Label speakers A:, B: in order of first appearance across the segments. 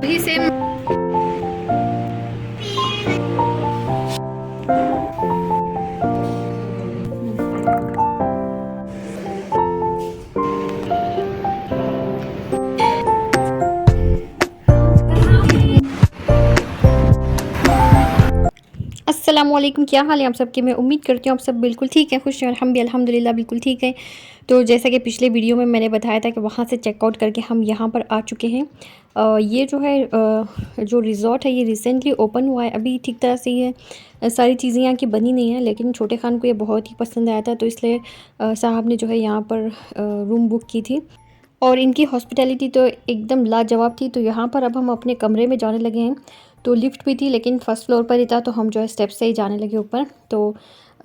A: वही सेम। अस्सलामुअलैकुम, क्या हाल है आप सबके। मैं उम्मीद करती हूँ आप सब बिल्कुल ठीक हैं, खुश हैं, और हम भी अल्हम्दुलिल्लाह बिल्कुल ठीक हैं। तो जैसा कि पिछले वीडियो में मैंने बताया था कि वहाँ से चेकआउट करके हम यहाँ पर आ चुके हैं। ये जो है जो रिज़ॉर्ट है ये रिसेंटली ओपन हुआ है, अभी ठीक तरह से ये सारी चीज़ें यहाँ की बनी नहीं हैं, लेकिन छोटे खान को ये बहुत ही पसंद आया था, तो इसलिए साहब ने जो है यहाँ पर रूम बुक की थी। और इनकी हॉस्पिटैलिटी तो एकदम लाजवाब थी। तो यहाँ पर अब हम अपने कमरे में जाने लगे हैं। तो लिफ्ट भी थी, लेकिन फ़र्स्ट फ्लोर पर ही था, तो हम जो है स्टेप से ही जाने लगे ऊपर। तो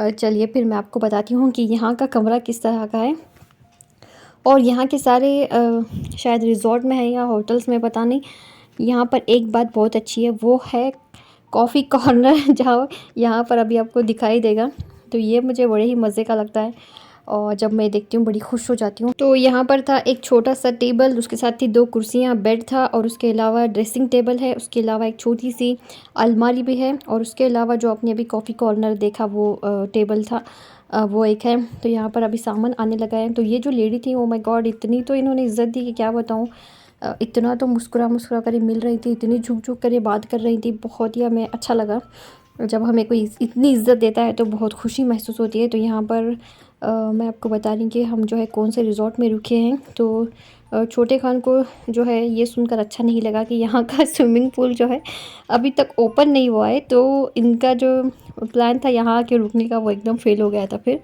A: चलिए फिर मैं आपको बताती हूँ कि यहाँ का कमरा किस तरह का है। और यहाँ के सारे शायद रिज़ॉर्ट में है या होटल्स में, पता नहीं। यहाँ पर एक बात बहुत अच्छी है, वो है कॉफ़ी कॉर्नर जहाँ यहाँ पर अभी आपको दिखाई देगा। तो ये मुझे बड़े ही मज़े का लगता है, और जब मैं देखती हूँ बड़ी खुश हो जाती हूँ। तो यहाँ पर था एक छोटा सा टेबल, उसके साथ थी 2 कुर्सियाँ, बेड था, और उसके अलावा ड्रेसिंग टेबल है, उसके अलावा एक छोटी सी अलमारी भी है, और उसके अलावा जो आपने अभी कॉफ़ी कॉर्नर देखा वो टेबल था, वो एक है। तो यहाँ पर अभी सामान आने लगा है। तो ये जो लेडी थी, ओ माय गॉड, इतनी तो इन्होंने इज़्ज़त दी कि क्या बताऊँ। इतना तो मुस्कुरा मुस्कुरा कर ही मिल रही थी, इतनी झुक झुक कर ये बात कर रही थी, बहुत ही हमें अच्छा लगा। जब हमें कोई इतनी इज़्ज़त देता है तो बहुत खुशी महसूस होती है। तो यहाँ पर मैं आपको बता रही कि हम जो है कौन से रिज़ॉर्ट में रुके हैं। तो छोटे खान को जो है ये सुनकर अच्छा नहीं लगा कि यहाँ का स्विमिंग पूल जो है अभी तक ओपन नहीं हुआ है, तो इनका जो प्लान था यहाँ के रुकने का वो एकदम फ़ेल हो गया था फिर।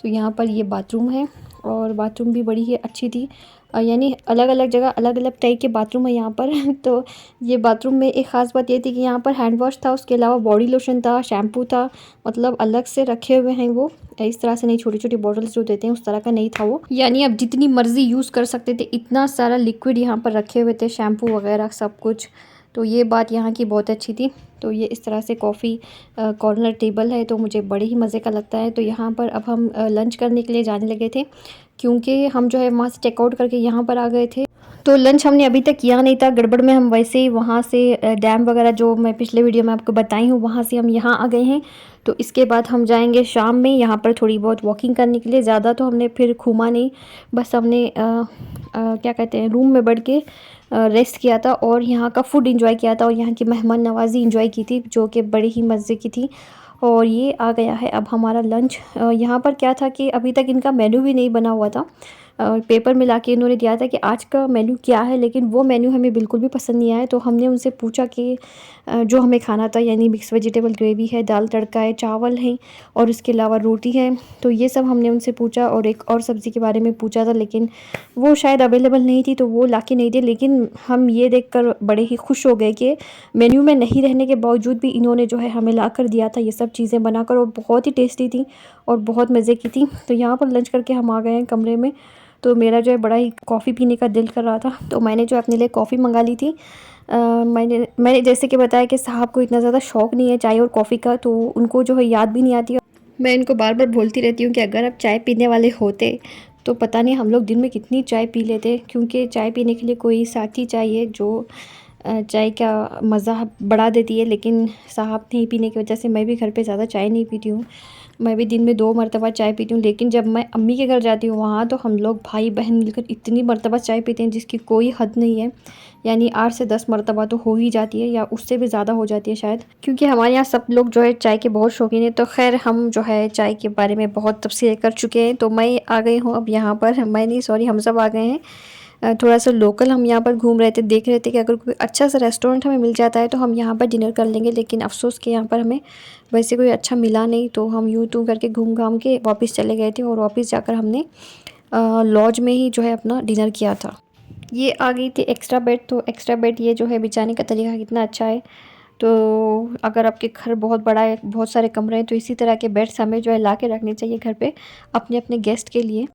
A: तो यहाँ पर ये बाथरूम है, और बाथरूम भी बड़ी ही अच्छी थी। यानी अलग अलग जगह अलग अलग टाइप के बाथरूम है यहाँ पर तो ये बाथरूम में एक ख़ास बात ये थी कि यहाँ पर हैंड वॉश था, उसके अलावा बॉडी लोशन था, शैम्पू था, मतलब अलग से रखे हुए हैं वो। इस तरह से नहीं, छोटी छोटी बॉटल्स जो देते हैं उस तरह का नहीं था वो, यानी आप जितनी मर्ज़ी यूज़ कर सकते थे, इतना सारा लिक्विड यहाँ पर रखे हुए थे, शैम्पू वगैरह सब कुछ। तो ये बात यहाँ की बहुत अच्छी थी। तो ये इस तरह से कॉफ़ी कॉर्नर टेबल है, तो मुझे बड़े ही मज़े का लगता है। तो यहाँ पर अब हम लंच करने के लिए जाने लगे थे, क्योंकि हम जो है वहाँ से चेकआउट करके यहाँ पर आ गए थे। तो लंच हमने अभी तक किया नहीं था, गड़बड़ में हम वैसे ही वहाँ से डैम वगैरह जो मैं पिछले वीडियो में आपको बताई हूँ, वहाँ से हम यहाँ आ गए हैं। तो इसके बाद हम जाएंगे शाम में यहाँ पर थोड़ी बहुत वॉकिंग करने के लिए। ज़्यादा तो हमने फिर घूमा नहीं, बस हमने क्या कहते हैं, रूम में बैठ के रेस्ट किया था, और यहाँ का फूड इंजॉय किया था, और यहाँ की मेहमान नवाज़ी इंजॉय की थी, जो कि बड़ी ही मज़े की थी। और ये आ गया है अब हमारा लंच। यहाँ पर क्या था कि अभी तक इनका मेन्यू भी नहीं बना हुआ था। पेपर में लाके इन्होंने दिया था कि आज का मेन्यू क्या है, लेकिन वो मेन्यू हमें बिल्कुल भी पसंद नहीं आया। तो हमने उनसे पूछा कि जो हमें खाना था, यानी मिक्स वेजिटेबल ग्रेवी है, दाल तड़का है, चावल हैं, और इसके अलावा रोटी है। तो ये सब हमने उनसे पूछा, और एक और सब्ज़ी के बारे में पूछा था, लेकिन वो शायद अवेलेबल नहीं थी, तो वो लाके नहीं दी। लेकिन हम ये देखकर बड़े ही खुश हो गए कि मेन्यू में नहीं रहने के बावजूद भी इन्होंने जो है हमें ला कर दिया था ये सब चीज़ें बनाकर, और बहुत ही टेस्टी थी और बहुत मज़े की थी। तो यहाँ पर लंच करके हम आ गए हैं कमरे में। तो मेरा जो है बड़ा ही कॉफ़ी पीने का दिल कर रहा था, तो मैंने जो अपने लिए कॉफ़ी मंगा ली थी। मैंने जैसे कि बताया कि साहब को इतना ज़्यादा शौक़ नहीं है चाय और कॉफ़ी का, तो उनको जो है याद भी नहीं आती। मैं इनको बार बार बोलती रहती हूँ कि अगर आप चाय पीने वाले होते तो पता नहीं हम लोग दिन में कितनी चाय पी लेते, क्योंकि चाय पीने के लिए कोई साथी चाहिए जो चाय का मज़ा बढ़ा देती है। लेकिन साहब नहीं पीने की वजह से मैं भी घर पे ज़्यादा चाय नहीं पीती हूँ। मैं भी दिन में 2 मरतबा चाय पीती हूँ, लेकिन जब मैं अम्मी के घर जाती हूँ वहाँ तो हम लोग भाई बहन मिलकर इतनी मरतबा चाय पीते हैं जिसकी कोई हद नहीं है। यानी 8 से 10 मरतबा तो हो ही जाती है, या उससे भी ज़्यादा हो जाती है शायद, क्योंकि हमारे यहाँ सब लोग जो है चाय के बहुत शौकीन हैं। तो खैर हम जो है चाय के बारे में बहुत तबसरे कर चुके हैं। तो मैं आ गई हूँ अब यहाँ पर, मैं नहीं सॉरी, हम सब आ गए हैं। थोड़ा सा लोकल हम यहाँ पर घूम रहे थे, देख रहे थे कि अगर कोई अच्छा सा रेस्टोरेंट हमें मिल जाता है तो हम यहाँ पर डिनर कर लेंगे। लेकिन अफ़सोस कि यहाँ पर हमें वैसे कोई अच्छा मिला नहीं, तो हम यूँ तूँ करके घूम घाम के वापस चले गए थे, और वापस जाकर हमने लॉज में ही जो है अपना डिनर किया था। ये आ गई थी एक्स्ट्रा बेड। तो एक्स्ट्रा बेड ये जो है बिछाने का तरीका कितना अच्छा है। तो अगर आपके घर बहुत बड़ा है, बहुत सारे कमरे हैं, तो इसी तरह के बेड्स हमें जो है ला के रखने चाहिए घर पे अपने अपने गेस्ट के लिए।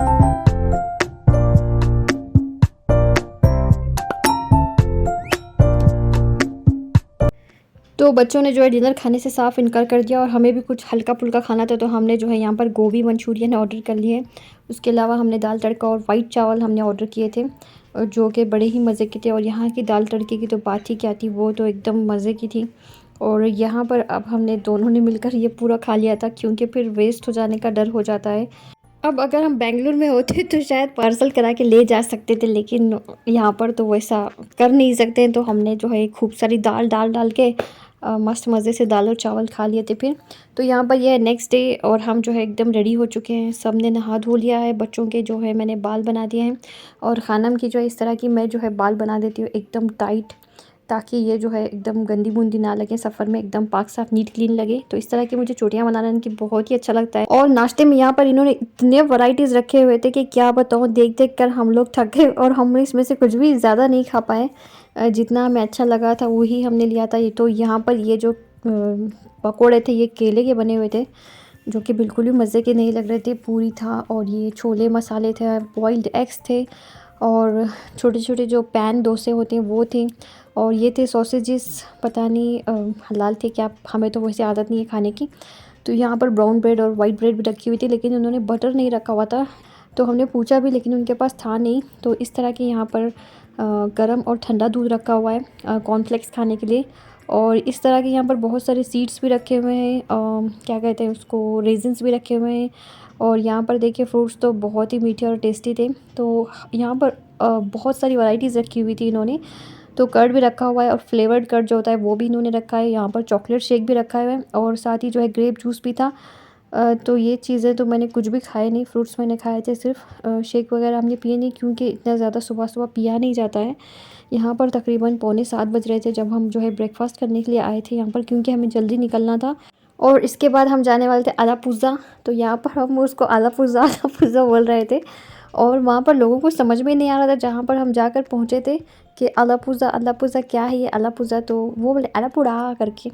A: तो बच्चों ने जो है डिनर खाने से साफ़ इनकार कर दिया और हमें भी कुछ हल्का फुल्का खाना था, तो हमने जो है यहाँ पर गोभी मंचूरियन ऑर्डर कर लिए। उसके अलावा हमने दाल तड़का और वाइट चावल हमने ऑर्डर किए थे, और जो कि बड़े ही मज़े के थे। और यहाँ की दाल तड़के की तो बात ही क्या थी, वो तो एकदम मज़े की थी। और यहाँ पर अब हमने दोनों ने मिलकर ये पूरा खा लिया था, क्योंकि फिर वेस्ट हो जाने का डर हो जाता है। अब अगर हम बेंगलुरु में होते तो शायद पार्सल करा के ले जा सकते थे, लेकिन यहाँ पर तो वैसा कर नहीं सकते। तो हमने जो है खूब सारी दाल डाल के मस्त मज़े से दाल और चावल खा लिए थे फिर। तो यहाँ पर यह है नेक्स्ट डे, और हम जो है एकदम रेडी हो चुके हैं। सब ने नहा धो लिया है, बच्चों के जो है मैंने बाल बना दिए हैं, और खानम की जो है इस तरह की मैं जो है बाल बना देती हूँ एकदम टाइट, ताकि ये जो है एकदम गंदी बूंदी ना लगे, सफ़र में एकदम पाक साफ नीट क्लीन लगे। तो इस तरह की मुझे चोटियाँ बनाना इनकी बहुत ही अच्छा लगता है। और नाश्ते में यहाँ पर इन्होंने इतने वैरायटीज़ रखे हुए थे कि क्या बताऊँ, देख देख कर हम लोग थक गए, और हमने इसमें से कुछ भी ज़्यादा नहीं खा पाए। जितना हमें अच्छा लगा था वही हमने लिया था। ये तो यहाँ पर ये जो पकोड़े थे ये केले के बने हुए थे, जो कि बिल्कुल भी मज़े के नहीं लग रहे थे। पूरी था, और ये छोले मसाले थे, बॉइल्ड एग्स थे, और छोटे छोटे जो पैन डोसे होते हैं वो थे, और ये थे सॉसेजेस, पता नहीं हलाल थे क्या, हमें तो वैसे आदत नहीं है खाने की। तो यहाँ पर ब्राउन ब्रेड और वाइट ब्रेड भी रखी हुई थी, लेकिन उन्होंने बटर नहीं रखा हुआ था। तो हमने पूछा भी, लेकिन उनके पास था नहीं। तो इस तरह के यहाँ पर गरम और ठंडा दूध रखा हुआ है कॉर्नफ्लेक्स खाने के लिए। और इस तरह के यहाँ पर बहुत सारे सीड्स भी रखे हुए हैं, क्या कहते हैं उसको, रेजिन्स भी रखे हुए हैं। और यहाँ पर देखिए फ्रूट्स तो बहुत ही मीठे और टेस्टी थे। तो यहाँ पर बहुत सारी वैरायटीज़ रखी हुई थी इन्होंने। तो कर्ड भी रखा हुआ है, और फ्लेवर्ड कर्ड जो होता है वो भी इन्होंने रखा है। यहाँ पर चॉकलेट शेक भी रखा है, और साथ ही जो है ग्रेप जूस भी था। तो ये चीज़ें तो मैंने कुछ भी खाए नहीं, फ्रूट्स मैंने खाए थे सिर्फ। शेक वगैरह हमने पिए नहीं, क्योंकि इतना ज़्यादा सुबह सुबह पिया नहीं जाता है। यहाँ पर तकरीबन 6:45 बज रहे थे जब हम जो है ब्रेकफास्ट करने के लिए आए थे यहाँ पर, क्योंकि हमें जल्दी निकलना था। और इसके बाद हम जाने वाले थे अलापुज़ा। तो यहाँ पर हम उसको अलापुज़ा बोल रहे थे, और वहाँ पर लोगों को समझ में नहीं आ रहा था जहाँ पर हम जाकर पहुँचे थे कि अलापुज़ा क्या है ये अलापुज़ा। तो वो बोले अलापुड़ा करके।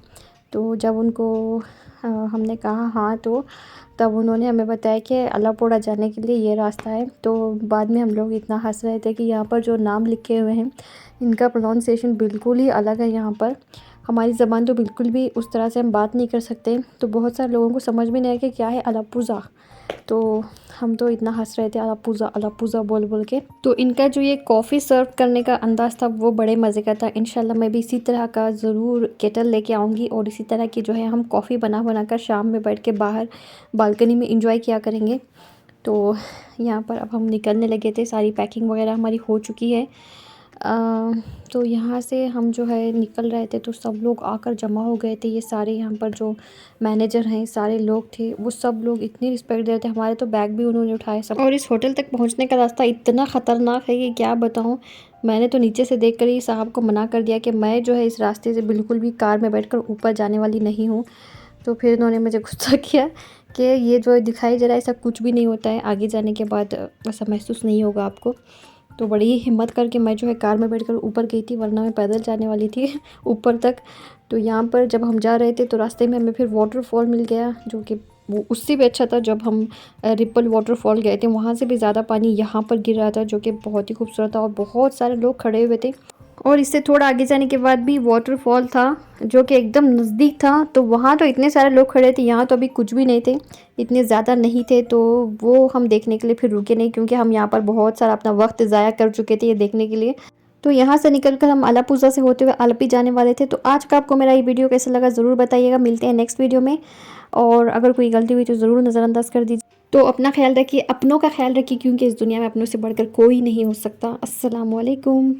A: तो जब उनको हमने कहा हाँ, तो तब उन्होंने हमें बताया कि अलापुड़ा जाने के लिए ये रास्ता है। तो बाद में हम लोग इतना हंस रहे थे कि यहाँ पर जो नाम लिखे हुए हैं इनका प्रोनाउंसिएशन बिल्कुल ही अलग है। यहाँ पर हमारी ज़बान तो बिल्कुल भी उस तरह से हम बात नहीं कर सकते। तो बहुत सारे लोगों को समझ में नहीं आया कि क्या है अलापुज़ा। तो हम तो इतना हंस रहे थे अलापुज़ा बोल बोल के। तो इनका जो ये कॉफ़ी सर्व करने का अंदाज़ था वो बड़े मज़े का था। इंशाल्लाह मैं भी इसी तरह का ज़रूर केटल लेके आऊँगी, और इसी तरह की जो है हम कॉफ़ी बना कर शाम में बैठ के बाहर बालकनी में इंजॉय किया करेंगे। तो यहाँ पर अब हम निकलने लगे थे, सारी पैकिंग वगैरह हमारी हो चुकी है। तो यहाँ से हम जो है निकल रहे थे, तो सब लोग आकर जमा हो गए थे। ये सारे यहाँ पर जो मैनेजर हैं सारे लोग थे, वो सब लोग इतनी रिस्पेक्ट दे रहे थे। हमारे तो बैग भी उन्होंने उठाए सब। और इस होटल तक पहुँचने का रास्ता इतना ख़तरनाक है कि क्या बताऊँ। मैंने तो नीचे से देख कर ही साहब को मना कर दिया कि मैं जो है इस रास्ते से बिल्कुल भी कार में बैठ कर ऊपर जाने वाली नहीं हूँ। तो फिर इन्होंने मुझे गुस्सा किया कि ये जो है दिखाई दे रहा है ऐसा कुछ भी नहीं होता है, आगे जाने के बाद ऐसा महसूस नहीं होगा आपको। तो बड़ी ही हिम्मत करके मैं जो है कार में बैठकर ऊपर गई थी, वरना मैं पैदल जाने वाली थी ऊपर तक। तो यहाँ पर जब हम जा रहे थे तो रास्ते में हमें फिर वाटरफॉल मिल गया, जो कि वो उससे भी अच्छा था। जब हम रिपल वाटरफॉल गए थे वहाँ से भी ज़्यादा पानी यहाँ पर गिर रहा था, जो कि बहुत ही खूबसूरत था, और बहुत सारे लोग खड़े हुए थे। और इससे थोड़ा आगे जाने के बाद भी वाटरफॉल था, जो कि एकदम नज़दीक था। तो वहाँ तो इतने सारे लोग खड़े थे, यहाँ तो अभी कुछ भी नहीं थे, इतने ज़्यादा नहीं थे। तो वो हम देखने के लिए फिर रुके नहीं, क्योंकि हम यहाँ पर बहुत सारा अपना वक्त ज़ाया कर चुके थे ये देखने के लिए। तो यहाँ से निकलकर हम अलापुज़ा से होते हुए आलपी जाने वाले थे। तो आज का आपको मेरा ये वीडियो कैसा लगा ज़रूर बताइएगा। मिलते हैं नेक्स्ट वीडियो में, और अगर कोई गलती हुई तो ज़रूर नज़रअंदाज कर दीजिए। तो अपना ख्याल रखिए, अपनों का ख्याल रखिए, क्योंकि इस दुनिया में अपनों से बढ़कर कोई नहीं हो सकता। अस्सलाम वालेकुम।